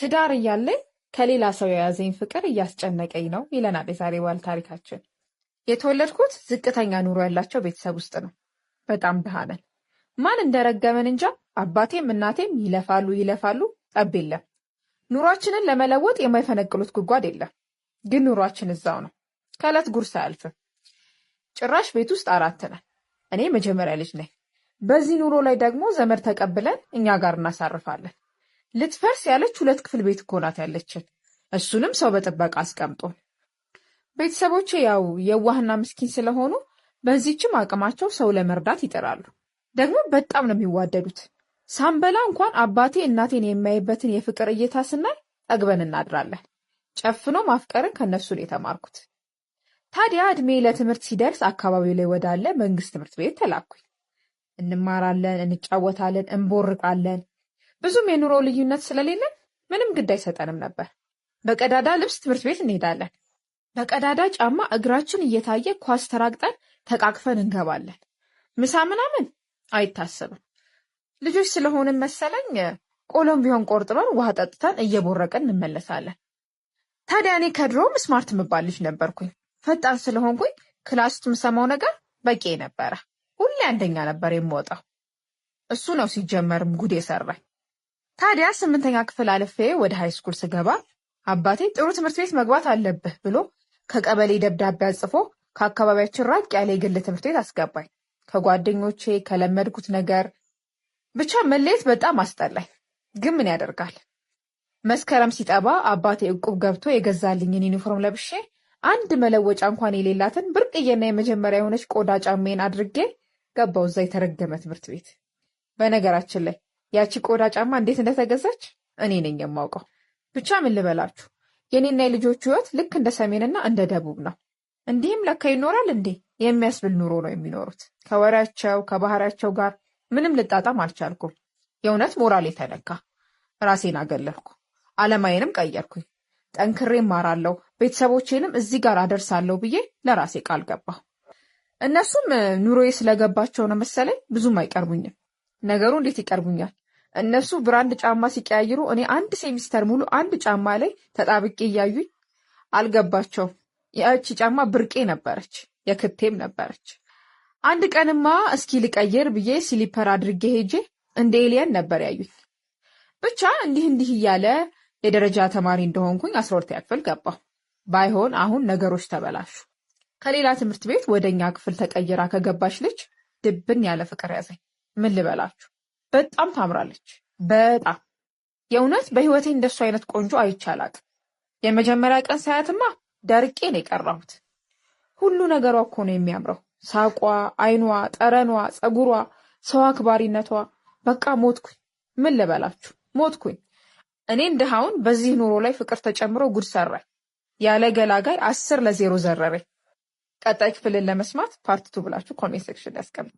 ትዳር እያለኝ ከሌላ ሰው የያዘኝ ፍቅር እያስጨነቀኝ ነው ይለናል የዛሬ ባል ታሪካችን። የተወለድኩት ዝቅተኛ ኑሮ ያላቸው ቤተሰብ ውስጥ ነው። በጣም ድሃ ነን። ማን እንደረገመን እንጃ። አባቴም እናቴም ይለፋሉ፣ ጠብ የለም። ኑሯችንን ለመለወጥ የማይፈነቅሉት ጉድጓድ የለም። ግን ኑሯችን እዛው ነው። ከዕለት ጉርስ አያልፍም። ጭራሽ ቤት ውስጥ 4 ነን። እኔ መጀመሪያ ልጅ ነኝ። በዚህ ኑሮ ላይ ደግሞ ዘመድ ተቀብለን እኛ ጋር እናሳርፋለን። ልትፈርስ ያለች 2 ክፍል ቤት እኮ ናት ያለችን። እሱንም ሰው በጥበቃ አስቀምጦን። ቤተሰቦቼ ያው የዋህና ምስኪን ስለሆኑ በዚህችም አቅማቸው ሰው ለመርዳት ይጥራሉ። ደግሞ በጣም ነው የሚዋደዱት። ሳንበላ እንኳን አባቴ እናቴን የሚያይበትን የፍቅር እይታ ስናይ ጠግበን እናድራለን። ጨፍኖ ማፍቀርን ከነሱ ነው የተማርኩት። ታዲያ እድሜ ለትምህርት ሲደርስ አካባቢው ላይ ወዳለ መንግስት ትምህርት ቤት ተላኩኝ። እንማራለን፣ እንጫወታለን፣ እንቦርቃለን። ብዙም የኑሮ ልዩነት ስለሌለን ምንም ግድ አይሰጠንም ነበር። በቀዳዳ ልብስ ትምህርት ቤት እንሄዳለን። በቀዳዳ ጫማ እግራችን እየታየ ኳስ ተራግጠን ተቃቅፈን እንገባለን። ምሳ ምናምን አይታሰብም። ልጆች ስለሆንን መሰለኝ ቆሎም ቢሆን ቆርጥበን ውሃ ጠጥተን እየቦረቀን እንመለሳለን። ታዲያ እኔ ከድሮም ስማርት የምባል ልጅ ነበርኩኝ። ፈጣን ስለሆንኩኝ ክላስ ውስጥ የምሰማው ነገር በቂ ነበረ። ሁሌ አንደኛ ነበር የምወጣው። እሱ ነው ሲጀመርም ጉድ የሰራኝ። ታዲያ 8ኛ ክፍል አልፌ ወደ ሃይ ስኩል ስገባ አባቴ ጥሩ ትምህርት ቤት መግባት አለብህ ብሎ ከቀበሌ ደብዳቤ አጽፎ ከአካባቢያችን ራቅ ያለ የግል ትምህርት ቤት አስገባኝ። ከጓደኞቼ ከለመድኩት ነገር ብቻ መለየት በጣም አስጠላኝ። ግን ምን ያደርጋል፣ መስከረም ሲጠባ አባቴ እቁብ ገብቶ የገዛልኝን ዩኒፎርም ለብሼ አንድ መለወጫ እንኳን የሌላትን ብርቅዬና የመጀመሪያ የሆነች ቆዳ ጫማዬን አድርጌ ገባው እዛ የተረገመ ትምህርት ቤት። በነገራችን ላይ ያቺ ቆዳ ጫማ እንዴት እንደተገዛች እኔ ነኝ የማውቀው። ብቻ ምን ልበላችሁ፣ የኔና የልጆቹ ህይወት ልክ እንደ ሰሜንና እንደ ደቡብ ነው። እንዲህም ለካ ይኖራል እንዴ የሚያስብል ኑሮ ነው የሚኖሩት። ከወሬያቸው ከባህሪያቸው ጋር ምንም ልጣጣም አልቻልኩም። የእውነት ሞራል የተነካ ራሴን አገለልኩ። አለማዬንም ቀየርኩኝ። ጠንክሬ እማራለሁ፣ ቤተሰቦቼንም እዚህ ጋር አደርሳለሁ ብዬ ለራሴ ቃል ገባሁ። እነሱም ኑሮዬ ስለገባቸው ነው መሰለኝ ብዙም አይቀርቡኝም። ነገሩ እንዴት ይቀርቡኛል? እነሱ ብራንድ ጫማ ሲቀያይሩ እኔ 1 ሴሚስተር ሙሉ አንድ ጫማ ላይ ተጣብቄ እያዩኝ አልገባቸውም። ያቺ ጫማ ብርቄ ነበረች፣ የክቴም ነበረች። አንድ ቀንማ እስኪ ልቀይር ብዬ ስሊፐር አድርጌ ሄጄ እንደ ኤሊየን ነበር ያዩኝ። ብቻ እንዲህ እያለ የደረጃ ተማሪ እንደሆንኩኝ 12ኛ ክፍል ገባሁ። ባይሆን አሁን ነገሮች ተበላሹ። ከሌላ ትምህርት ቤት ወደኛ ክፍል ተቀይራ ከገባች ልጅ ድብን ያለ ፍቅር ያዘኝ። ምን ልበላችሁ፣ በጣም ታምራለች። በጣም የእውነት በህይወቴ እንደሱ አይነት ቆንጆ አይቻላቅ። የመጀመሪያ ቀን ሳያትማ ደርቄ ነው የቀራሁት። ሁሉ ነገሯ እኮ ነው የሚያምረው። ሳቋ፣ አይኗ፣ ጠረኗ፣ ፀጉሯ፣ ሰው አክባሪነቷ። በቃ ሞትኩኝ። ምን ልበላችሁ ሞትኩኝ። እኔ እንደሃውን በዚህ ኑሮ ላይ ፍቅር ተጨምሮ ጉድ ሰራኝ። ያለ ገላጋይ 10-0 ዘረረኝ። ቀጣይ ክፍልን ለመስማት ፓርት 2 ብላችሁ ኮሜንት ሴክሽን ያስቀምጡ።